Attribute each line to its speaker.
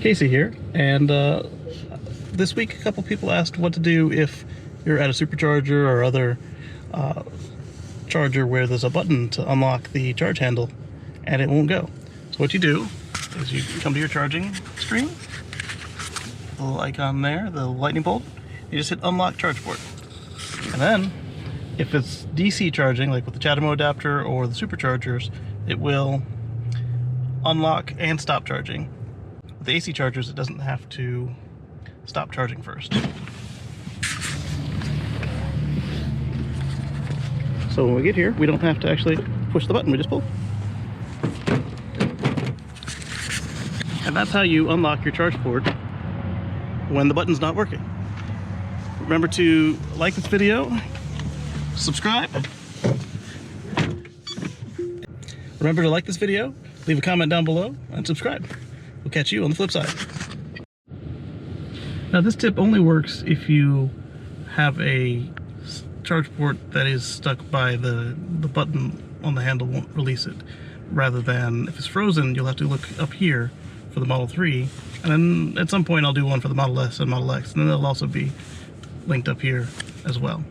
Speaker 1: Kacey here, and this week a couple people asked what to do if you're at a supercharger or other charger where there's a button to unlock the charge handle and it won't go. So what you do is you come to your charging screen, the little icon there, the lightning bolt, you just hit unlock charge port. And then if it's DC charging, like with the CHAdeMO adapter or the superchargers, it will unlock and stop charging. With the AC chargers, it doesn't have to stop charging first. So when we get here, we don't have to actually push the button, we just pull. And that's how you unlock your charge port when the button's not working. Remember to like this video, subscribe. Remember to like this video, leave a comment down below, and subscribe. We'll catch you on the flip side. Now this tip only works if you have a charge port that is stuck by the button on the handle won't release it. Rather than if it's frozen, you'll have to look up here for the Model 3. And then at some point I'll do one for the Model S and Model X, and then they'll also be linked up here as well.